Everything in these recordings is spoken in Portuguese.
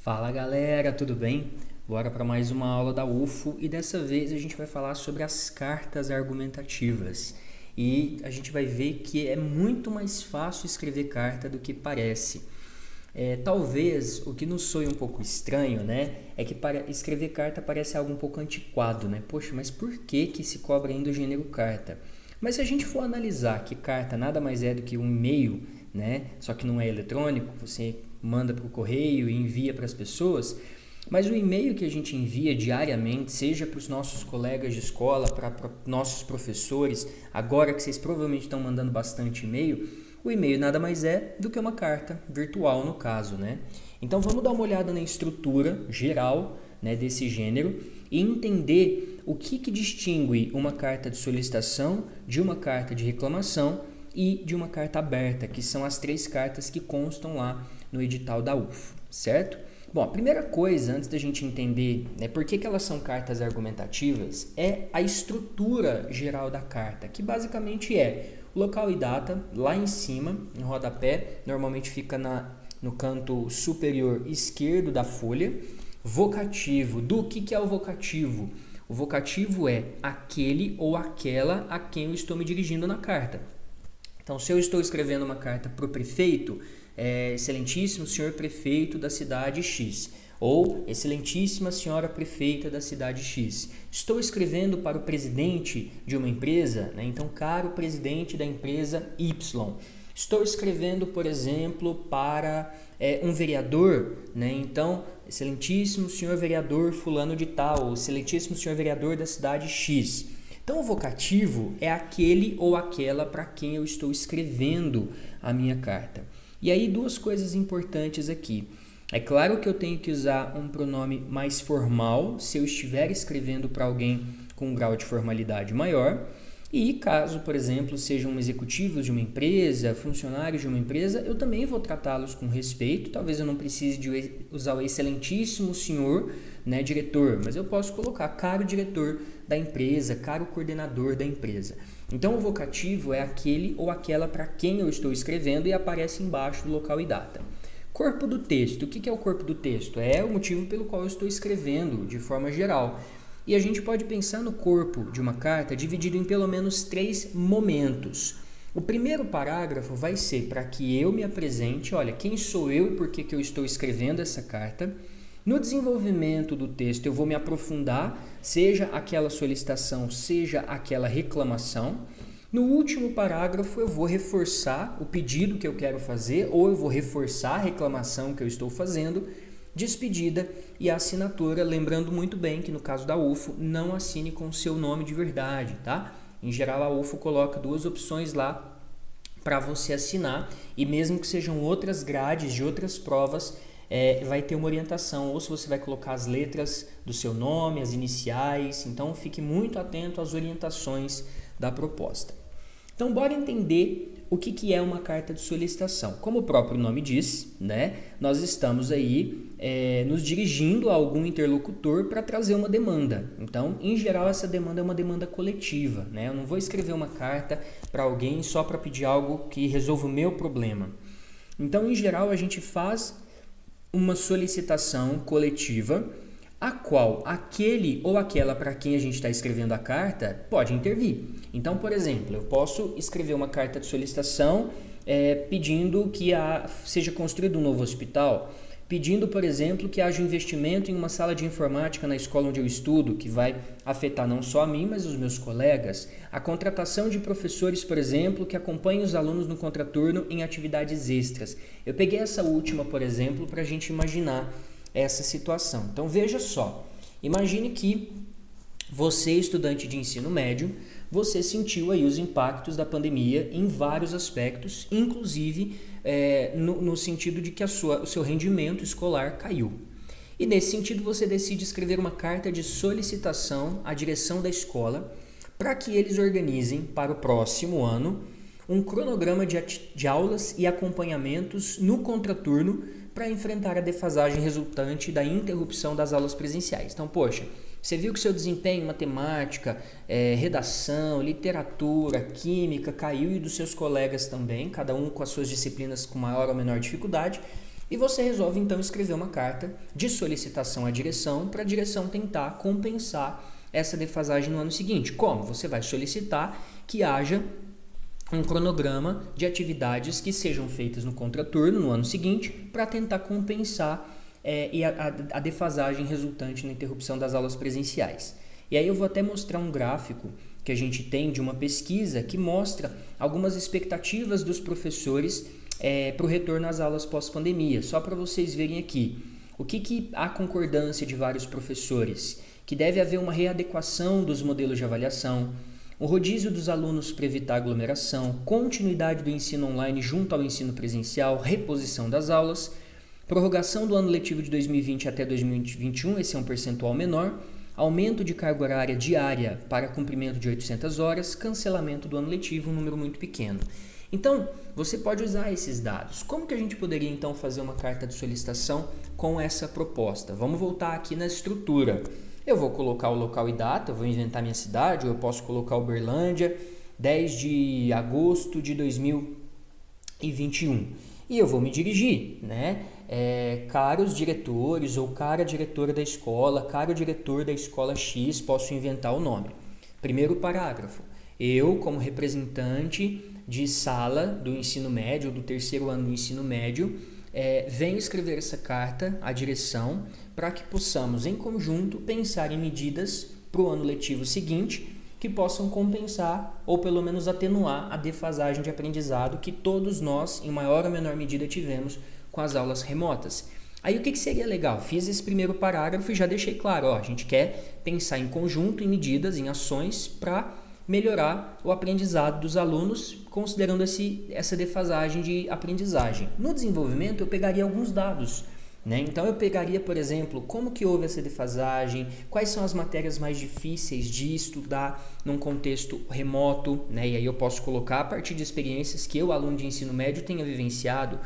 Fala galera, tudo bem? Bora para mais uma aula da UFO e dessa vez a gente vai falar sobre as cartas argumentativas. E a gente vai ver que é muito mais fácil escrever carta do que parece. Talvez o que nos soe um pouco estranho, né, é que para escrever carta parece algo um pouco antiquado, né? Poxa, mas por que se cobra ainda o gênero carta? Mas se a gente for analisar que carta nada mais é do que um e-mail, né, só que não é eletrônico, você manda para o correio e envia para as pessoas, mas o e-mail que a gente envia diariamente, seja para os nossos colegas de escola, para nossos professores, agora que vocês provavelmente estão mandando bastante e-mail, o e-mail nada mais é do que uma carta virtual no caso, né? Então vamos dar uma olhada na estrutura geral, né, desse gênero e entender o que distingue uma carta de solicitação de uma carta de reclamação e de uma carta aberta, que são as três cartas que constam lá no edital da UFO, certo? Bom, a primeira coisa, antes da gente entender, né, por que elas são cartas argumentativas, é a estrutura geral da carta, que basicamente é local e data, lá em cima, no rodapé, normalmente fica no canto superior esquerdo da folha. Vocativo, do que é o vocativo? O vocativo é aquele ou aquela a quem eu estou me dirigindo na carta. Então, se eu estou escrevendo uma carta para o prefeito, excelentíssimo senhor prefeito da cidade X, ou excelentíssima senhora prefeita da cidade X. Estou escrevendo para o presidente de uma empresa, né? Então, caro presidente da empresa Y. Estou escrevendo, por exemplo, para um vereador, né? Então, excelentíssimo senhor vereador fulano de tal, ou excelentíssimo senhor vereador da cidade X. Então, o vocativo é aquele ou aquela para quem eu estou escrevendo a minha carta. E aí, duas coisas importantes aqui. É claro que eu tenho que usar um pronome mais formal se eu estiver escrevendo para alguém com um grau de formalidade maior. E caso, por exemplo, sejam executivos de uma empresa, funcionários de uma empresa, eu também vou tratá-los com respeito. Talvez eu não precise de usar o excelentíssimo senhor, né, diretor, mas eu posso colocar caro diretor da empresa, caro coordenador da empresa. Então, o vocativo é aquele ou aquela para quem eu estou escrevendo e aparece embaixo do local e data. Corpo do texto. O que é o corpo do texto? É o motivo pelo qual eu estou escrevendo de forma geral. E a gente pode pensar no corpo de uma carta dividido em pelo menos 3 momentos. O primeiro parágrafo vai ser para que eu me apresente, olha, quem sou eu e por que eu estou escrevendo essa carta. No desenvolvimento do texto eu vou me aprofundar, seja aquela solicitação, seja aquela reclamação. No último parágrafo eu vou reforçar o pedido que eu quero fazer ou eu vou reforçar a reclamação que eu estou fazendo, despedida e a assinatura, lembrando muito bem que no caso da UFO não assine com o seu nome de verdade, tá? Em geral a UFO coloca 2 opções lá para você assinar e mesmo que sejam outras grades de outras provas, vai ter uma orientação, ou se você vai colocar as letras do seu nome, as iniciais, então fique muito atento às orientações da proposta. Então, bora entender o que é uma carta de solicitação. Como o próprio nome diz, né, nós estamos aí nos dirigindo a algum interlocutor para trazer uma demanda. Então, em geral, essa demanda é uma demanda coletiva, né? Eu não vou escrever uma carta para alguém só para pedir algo que resolva o meu problema. Então, em geral, a gente faz uma solicitação coletiva, a qual aquele ou aquela para quem a gente está escrevendo a carta pode intervir. Então, por exemplo, eu posso escrever uma carta de solicitação pedindo que seja construído um novo hospital, pedindo, por exemplo, que haja investimento em uma sala de informática na escola onde eu estudo, que vai afetar não só a mim, mas os meus colegas, a contratação de professores, por exemplo, que acompanhem os alunos no contraturno em atividades extras. Eu peguei essa última, por exemplo, para a gente imaginar essa situação. Então, veja só, imagine que você, estudante de ensino médio, você sentiu aí os impactos da pandemia em vários aspectos, inclusive no sentido de que o seu rendimento escolar caiu. E nesse sentido você decide escrever uma carta de solicitação à direção da escola para que eles organizem para o próximo ano um cronograma de aulas e acompanhamentos no contraturno para enfrentar a defasagem resultante da interrupção das aulas presenciais. Então, poxa, você viu que seu desempenho em matemática, redação, literatura, química caiu e dos seus colegas também, cada um com as suas disciplinas com maior ou menor dificuldade. E você resolve então escrever uma carta de solicitação à direção para a direção tentar compensar essa defasagem no ano seguinte. Como? Você vai solicitar que haja um cronograma de atividades que sejam feitas no contraturno no ano seguinte para tentar compensar a defasagem resultante na interrupção das aulas presenciais. E aí eu vou até mostrar um gráfico que a gente tem de uma pesquisa que mostra algumas expectativas dos professores para o retorno às aulas pós-pandemia. Só para vocês verem aqui, o que há concordância de vários professores? Que deve haver uma readequação dos modelos de avaliação, o rodízio dos alunos para evitar aglomeração, continuidade do ensino online junto ao ensino presencial, reposição das aulas, prorrogação do ano letivo de 2020 até 2021, esse é um percentual menor, aumento de carga horária diária para cumprimento de 800 horas, cancelamento do ano letivo, um número muito pequeno. Então, você pode usar esses dados. Como que a gente poderia, então, fazer uma carta de solicitação com essa proposta? Vamos voltar aqui na estrutura. Eu vou colocar o local e data, eu vou inventar minha cidade, ou eu posso colocar Uberlândia, 10 de agosto de 2021. E eu vou me dirigir, né? Caros diretores ou cara diretora da escola, caro diretor da escola X, posso inventar o nome. Primeiro parágrafo. Eu, como representante de sala do ensino médio, do terceiro ano do ensino médio, venho escrever essa carta à direção para que possamos, em conjunto, pensar em medidas para o ano letivo seguinte que possam compensar ou pelo menos atenuar a defasagem de aprendizado que todos nós, em maior ou menor medida, tivemos com as aulas remotas. Aí o que seria legal? Fiz esse primeiro parágrafo e já deixei claro, a gente quer pensar em conjunto, em medidas, em ações para melhorar o aprendizado dos alunos, considerando essa defasagem de aprendizagem. No desenvolvimento, eu pegaria alguns dados, né? Então, eu pegaria, por exemplo, como que houve essa defasagem, quais são as matérias mais difíceis de estudar num contexto remoto, né? E aí eu posso colocar a partir de experiências que eu, aluno de ensino médio, tenha vivenciado.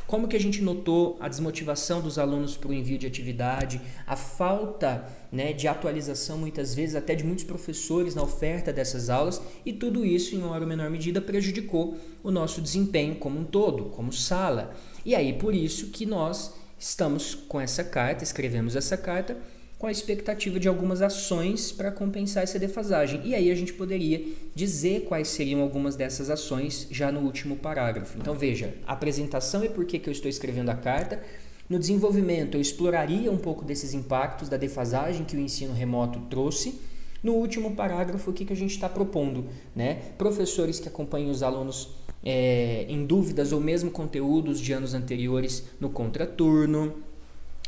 Como que a gente notou a desmotivação dos alunos para o envio de atividade, a falta, né, de atualização, muitas vezes, até de muitos professores na oferta dessas aulas, e tudo isso, em maior ou menor medida, prejudicou o nosso desempenho como um todo, como sala. E aí, por isso que nós estamos com essa carta, escrevemos essa carta, com a expectativa de algumas ações para compensar essa defasagem. E aí a gente poderia dizer quais seriam algumas dessas ações já no último parágrafo. Então veja, a apresentação e por que eu estou escrevendo a carta. No desenvolvimento eu exploraria um pouco desses impactos da defasagem que o ensino remoto trouxe. No último parágrafo, o que a gente está propondo, né? Professores que acompanhem os alunos em dúvidas ou mesmo conteúdos de anos anteriores no contraturno,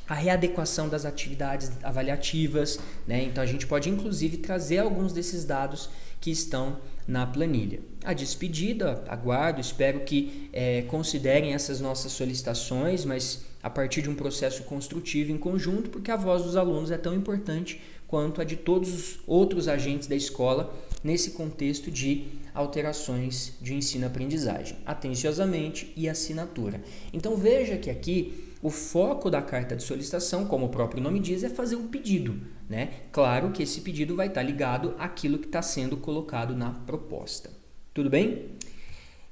a readequação das atividades avaliativas, né? Então a gente pode inclusive trazer alguns desses dados que estão na planilha. A despedida, aguardo, espero que considerem essas nossas solicitações, mas a partir de um processo construtivo em conjunto, porque a voz dos alunos é tão importante quanto a de todos os outros agentes da escola nesse contexto de alterações de ensino-aprendizagem, atenciosamente e assinatura. Então veja que aqui o foco da carta de solicitação, como o próprio nome diz, é fazer um pedido, né? Claro que esse pedido vai estar ligado àquilo que está sendo colocado na proposta. Tudo bem?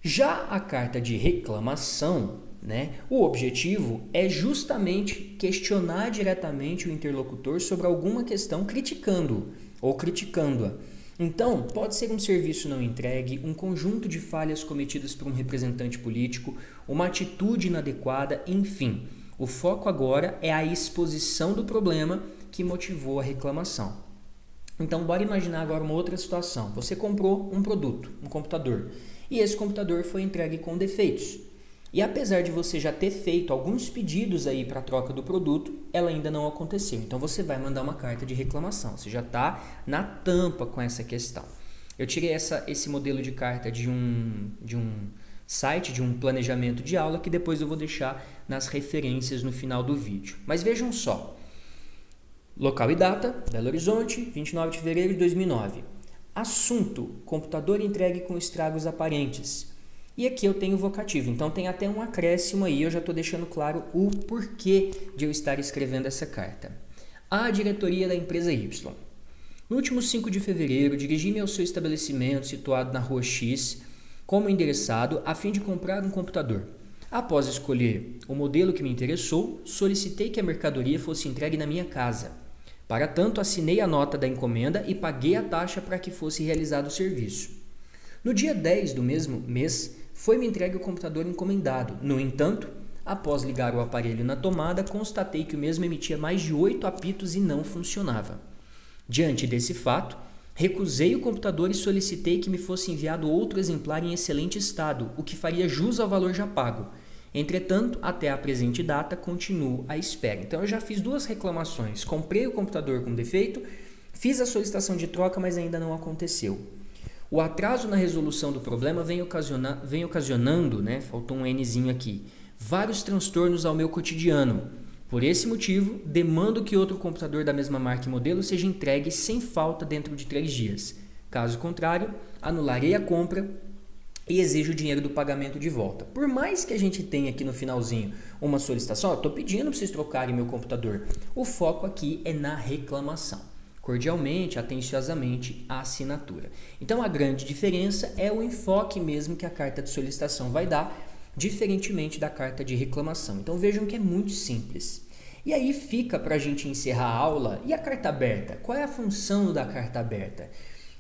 Já a carta de reclamação, né? O objetivo é justamente questionar diretamente o interlocutor sobre alguma questão criticando-o ou criticando-a. Então, pode ser um serviço não entregue, um conjunto de falhas cometidas por um representante político, uma atitude inadequada, enfim. O foco agora é a exposição do problema que motivou a reclamação. Então, bora imaginar agora uma outra situação. Você comprou um produto, um computador, e esse computador foi entregue com defeitos. E apesar de você já ter feito alguns pedidos aí para a troca do produto, ela ainda não aconteceu. Então você vai mandar uma carta de reclamação. Você já está na tampa com essa questão. Eu tirei esse modelo de carta de um site, de um planejamento de aula, que depois eu vou deixar nas referências no final do vídeo. Mas vejam só. Local e data, Belo Horizonte, 29 de fevereiro de 2009. Assunto, computador entregue com estragos aparentes. E aqui eu tenho o vocativo, então tem até um acréscimo aí, eu já estou deixando claro o porquê de eu estar escrevendo essa carta. À diretoria da empresa Y. No último 5 de fevereiro, dirigi-me ao seu estabelecimento situado na rua X como endereçado a fim de comprar um computador. Após escolher o modelo que me interessou, solicitei que a mercadoria fosse entregue na minha casa. Para tanto, assinei a nota da encomenda e paguei a taxa para que fosse realizado o serviço. No dia 10 do mesmo mês, foi-me entregue o computador encomendado. No entanto, após ligar o aparelho na tomada, constatei que o mesmo emitia mais de 8 apitos e não funcionava. Diante desse fato, recusei o computador e solicitei que me fosse enviado outro exemplar em excelente estado, o que faria jus ao valor já pago. Entretanto, até a presente data, continuo à espera. Então, eu já fiz 2 reclamações. Comprei o computador com defeito, fiz a solicitação de troca, mas ainda não aconteceu. O atraso na resolução do problema vem ocasionando, faltou um Nzinho aqui, vários transtornos ao meu cotidiano. Por esse motivo, demando que outro computador da mesma marca e modelo seja entregue sem falta dentro de 3 dias. Caso contrário, anularei a compra e exijo o dinheiro do pagamento de volta. Por mais que a gente tenha aqui no finalzinho uma solicitação, estou pedindo para vocês trocarem meu computador. O foco aqui é na reclamação. Cordialmente, atenciosamente, a assinatura. Então, a grande diferença é o enfoque mesmo que a carta de solicitação vai dar, diferentemente da carta de reclamação. Então, vejam que é muito simples. E aí fica para a gente encerrar a aula, e a carta aberta? Qual é a função da carta aberta?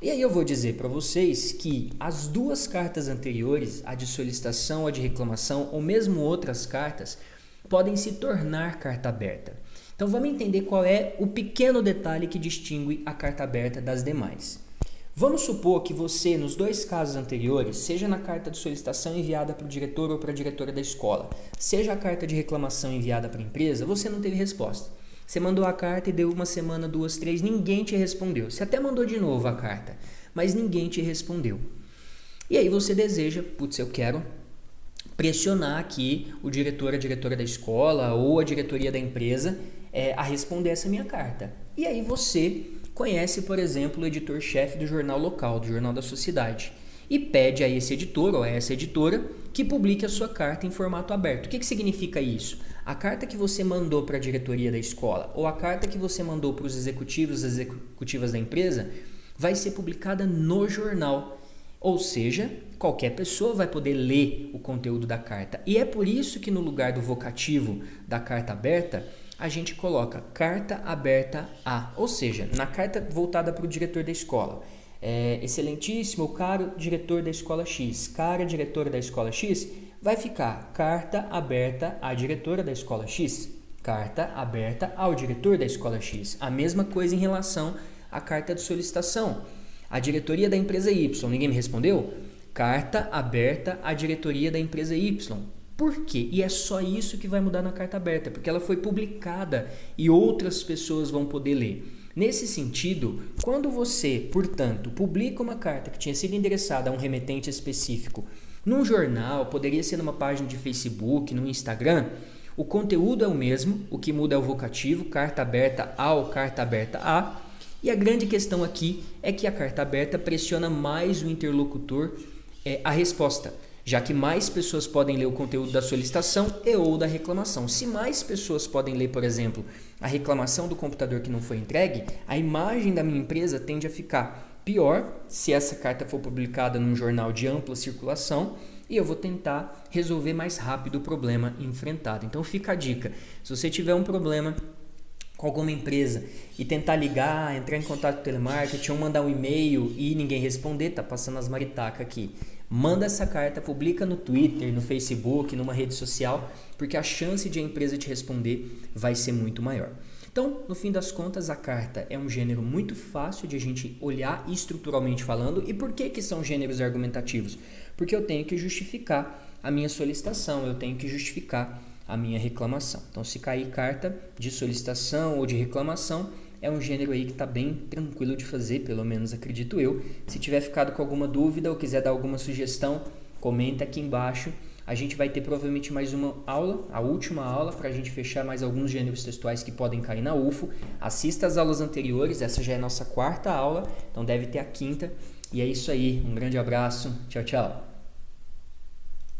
E aí eu vou dizer para vocês que as 2 cartas anteriores, a de solicitação, a de reclamação, ou mesmo outras cartas, podem se tornar carta aberta. Então vamos entender qual é o pequeno detalhe que distingue a carta aberta das demais. Vamos supor que você, nos 2 casos anteriores, seja na carta de solicitação enviada para o diretor ou para a diretora da escola, seja a carta de reclamação enviada para a empresa, você não teve resposta. Você mandou a carta e deu 1 semana, 2, 3, ninguém te respondeu. Você até mandou de novo a carta, mas ninguém te respondeu. E aí você deseja, eu quero pressionar aqui o diretor, a diretora da escola ou a diretoria da empresa a responder essa minha carta. E aí você conhece, por exemplo, o editor-chefe do jornal local, do Jornal da Sociedade, e pede a esse editor ou a essa editora que publique a sua carta em formato aberto. O que significa isso? A carta que você mandou para a diretoria da escola ou a carta que você mandou para os executivos, as executivas da empresa, vai ser publicada no jornal. Ou seja, qualquer pessoa vai poder ler o conteúdo da carta. E é por isso que no lugar do vocativo da carta aberta, a gente coloca carta aberta a. Ou seja, na carta voltada para o diretor da escola, excelentíssimo, caro diretor da escola X, cara diretora da escola X, vai ficar carta aberta à diretora da escola X, carta aberta ao diretor da escola X. A mesma coisa em relação à carta de solicitação. A diretoria da empresa Y, ninguém me respondeu? Carta aberta à diretoria da empresa Y. Por quê? E é só isso que vai mudar na carta aberta, porque ela foi publicada e outras pessoas vão poder ler. Nesse sentido, quando você, portanto, publica uma carta que tinha sido endereçada a um remetente específico num jornal, poderia ser numa página de Facebook, no Instagram, o conteúdo é o mesmo, o que muda é o vocativo, carta aberta ao, carta aberta a, e a grande questão aqui é que a carta aberta pressiona mais o interlocutor a resposta, já que mais pessoas podem ler o conteúdo da solicitação e ou da reclamação. Se mais pessoas podem ler, por exemplo, a reclamação do computador que não foi entregue, a imagem da minha empresa tende a ficar pior se essa carta for publicada num jornal de ampla circulação e eu vou tentar resolver mais rápido o problema enfrentado. Então fica a dica, se você tiver um problema com alguma empresa e tentar ligar, entrar em contato com o telemarketing ou mandar um e-mail e ninguém responder, tá passando as maritacas aqui. Manda essa carta, publica no Twitter, no Facebook, numa rede social, porque a chance de a empresa te responder vai ser muito maior. Então, no fim das contas, a carta é um gênero muito fácil de a gente olhar estruturalmente falando. E por que são gêneros argumentativos? Porque eu tenho que justificar a minha solicitação, eu tenho que justificar a minha reclamação. Então, se cair carta de solicitação ou de reclamação, é um gênero aí que está bem tranquilo de fazer, pelo menos acredito eu. Se tiver ficado com alguma dúvida ou quiser dar alguma sugestão, comenta aqui embaixo. A gente vai ter provavelmente mais uma aula, a última aula, para a gente fechar mais alguns gêneros textuais que podem cair na UFO. Assista as aulas anteriores, essa já é a nossa 4ª aula, então deve ter a 5ª. E é isso aí, um grande abraço, tchau, tchau.